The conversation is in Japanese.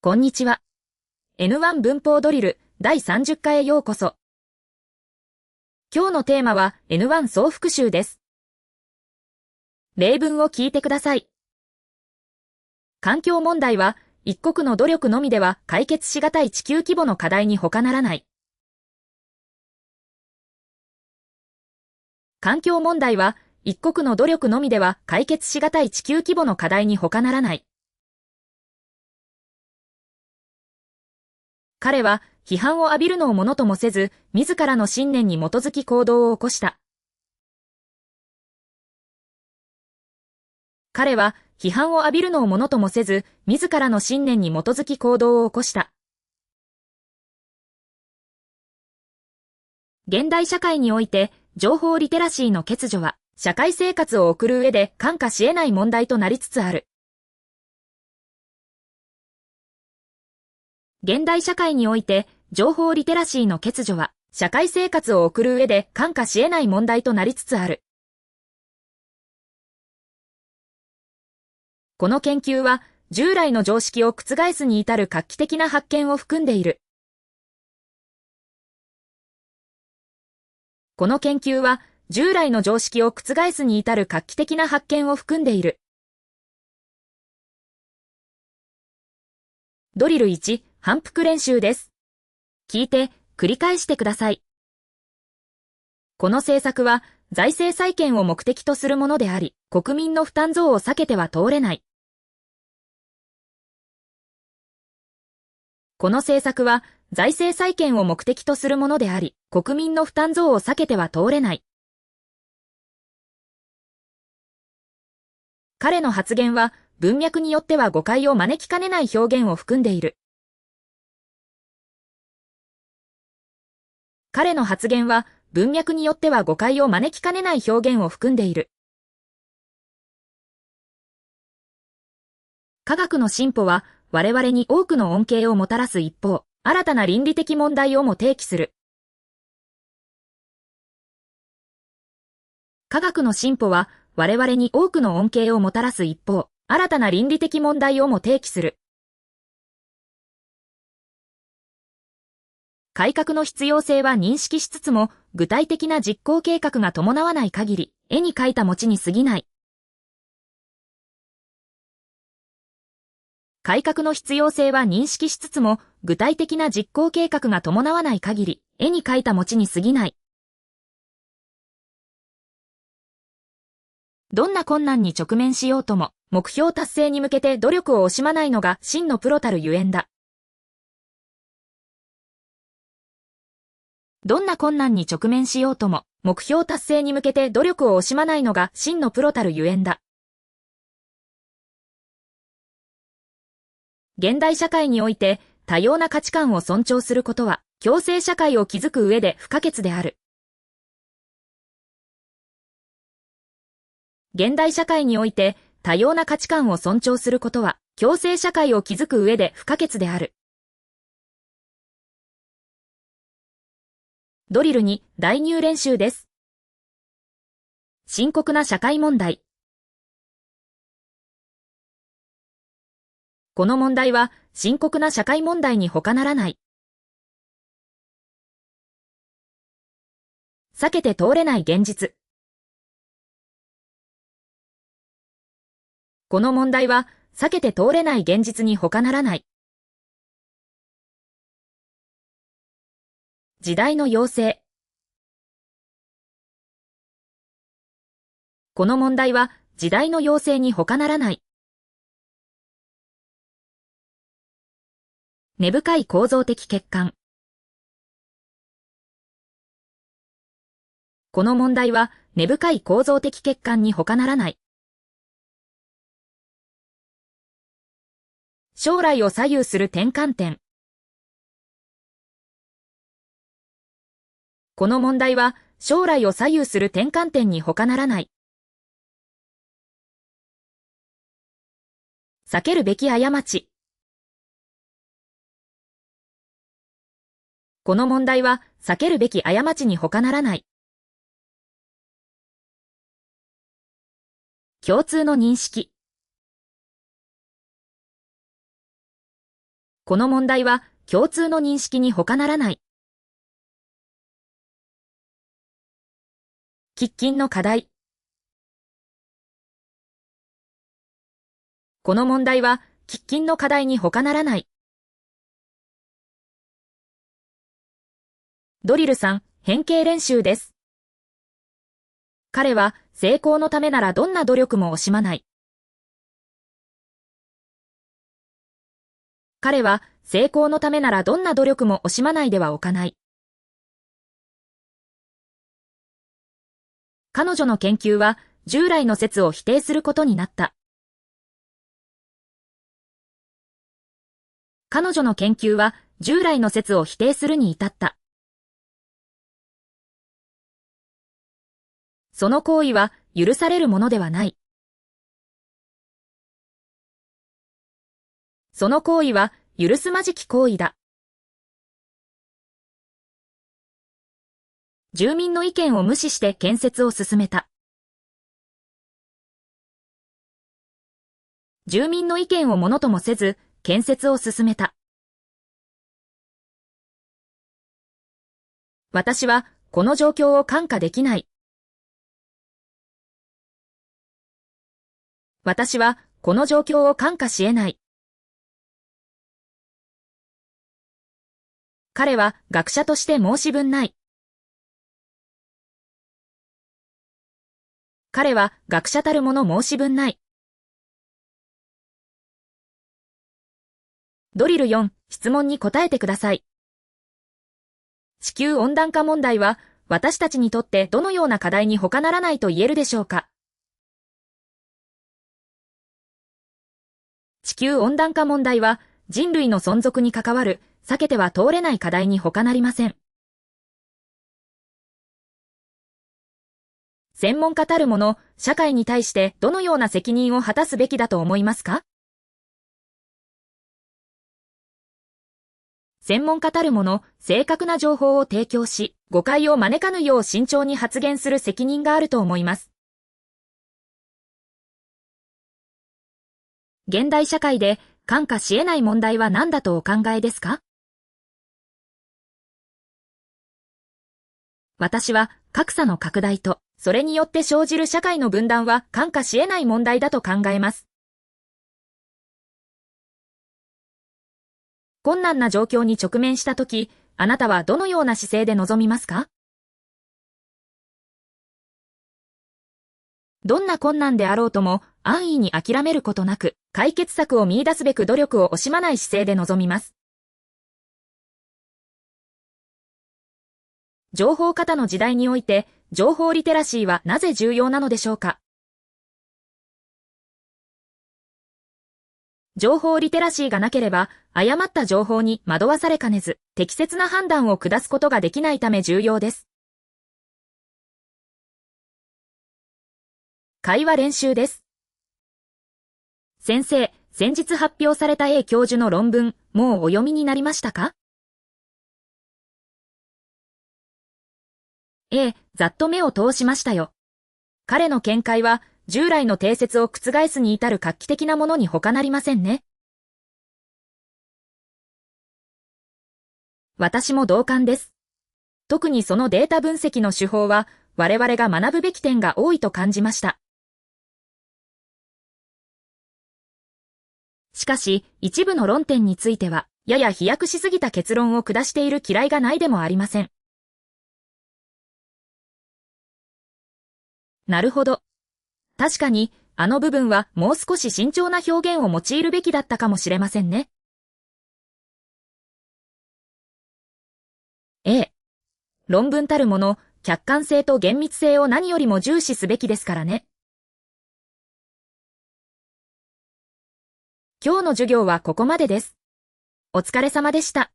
こんにちは。N1 文法ドリル第30回へようこそ。今日のテーマは N1 総復習です。例文を聞いてください。環境問題は一国の努力のみでは解決しがたい地球規模の課題に他ならない。環境問題は一国の努力のみでは解決しがたい地球規模の課題に他ならない。彼は批判を浴びるのをものともせず、自らの信念に基づき行動を起こした。彼は批判を浴びるのをものともせず、自らの信念に基づき行動を起こした。現代社会において、情報リテラシーの欠如は、社会生活を送る上で看過し得ない問題となりつつある。現代社会において、情報リテラシーの欠如は、社会生活を送る上で看過し得ない問題となりつつある。この研究は、従来の常識を覆すに至る画期的な発見を含んでいる。この研究は、従来の常識を覆すに至る画期的な発見を含んでいる。ドリル1、反復練習です。聞いて、繰り返してください。この政策は、財政再建を目的とするものであり、国民の負担増を避けては通れない。この政策は、財政再建を目的とするものであり、国民の負担増を避けては通れない。彼の発言は、文脈によっては誤解を招きかねない表現を含んでいる。彼の発言は、文脈によっては誤解を招きかねない表現を含んでいる。科学の進歩は、我々に多くの恩恵をもたらす一方、新たな倫理的問題をも提起する。科学の進歩は、我々に多くの恩恵をもたらす一方、新たな倫理的問題をも提起する。改革の必要性は認識しつつも、具体的な実行計画が伴わない限り、絵に描いた餅に過ぎない。改革の必要性は認識しつつも、具体的な実行計画が伴わない限り、絵に描いた餅に過ぎない。どんな困難に直面しようとも、目標達成に向けて努力を惜しまないのが真のプロたるゆえんだ。どんな困難に直面しようとも、目標達成に向けて努力を惜しまないのが真のプロたるゆえんだ。現代社会において、多様な価値観を尊重することは、共生社会を築く上で不可欠である。現代社会において、多様な価値観を尊重することは、共生社会を築く上で不可欠である。ドリル2、代入練習です。深刻な社会問題。この問題は、深刻な社会問題に他ならない。避けて通れない現実。この問題は、避けて通れない現実に他ならない。時代の要請。この問題は、時代の要請に他ならない。根深い構造的欠陥。この問題は、根深い構造的欠陥に他ならない。将来を左右する転換点。この問題は、将来を左右する転換点に他ならない。避けるべき過ち。この問題は、避けるべき過ちに他ならない。共通の認識。この問題は共通の認識に他ならない。喫緊の課題。この問題は喫緊の課題に他ならない。ドリル3、変形練習です。彼は成功のためならどんな努力も惜しまない。彼は成功のためならどんな努力も惜しまないではおかない。彼女の研究は従来の説を否定することになった。彼女の研究は従来の説を否定するに至った。その行為は許されるものではない。その行為は許すまじき行為だ。住民の意見を無視して建設を進めた。住民の意見をものともせず、建設を進めた。私はこの状況を看過できない。私はこの状況を看過し得ない。彼は学者として申し分ない。彼は学者たるもの申し分ない。ドリル4、質問に答えてください。地球温暖化問題は私たちにとってどのような課題に他ならないと言えるでしょうか。地球温暖化問題は人類の存続に関わる避けては通れない課題に他なりません。専門家たるもの、社会に対してどのような責任を果たすべきだと思いますか？専門家たるもの、正確な情報を提供し、誤解を招かぬよう慎重に発言する責任があると思います。現代社会で看過し得ない問題は何だとお考えですか？私は格差の拡大と、それによって生じる社会の分断は看過し得ない問題だと考えます。困難な状況に直面したとき、あなたはどのような姿勢で臨みますか？どんな困難であろうとも安易に諦めることなく、解決策を見出すべく努力を惜しまない姿勢で臨みます。情報過多の時代において、情報リテラシーはなぜ重要なのでしょうか？情報リテラシーがなければ、誤った情報に惑わされかねず、適切な判断を下すことができないため重要です。会話練習です。先生、先日発表された A 教授の論文、もうお読みになりましたか？ A、ざっと目を通しましたよ。彼の見解は、従来の定説を覆すに至る画期的なものに他なりませんね。私も同感です。特にそのデータ分析の手法は、我々が学ぶべき点が多いと感じました。しかし、一部の論点については、やや飛躍しすぎた結論を下している嫌いがないでもありません。なるほど。確かに、あの部分はもう少し慎重な表現を用いるべきだったかもしれませんね。A、論文たるもの、客観性と厳密性を何よりも重視すべきですからね。今日の授業はここまでです。お疲れ様でした。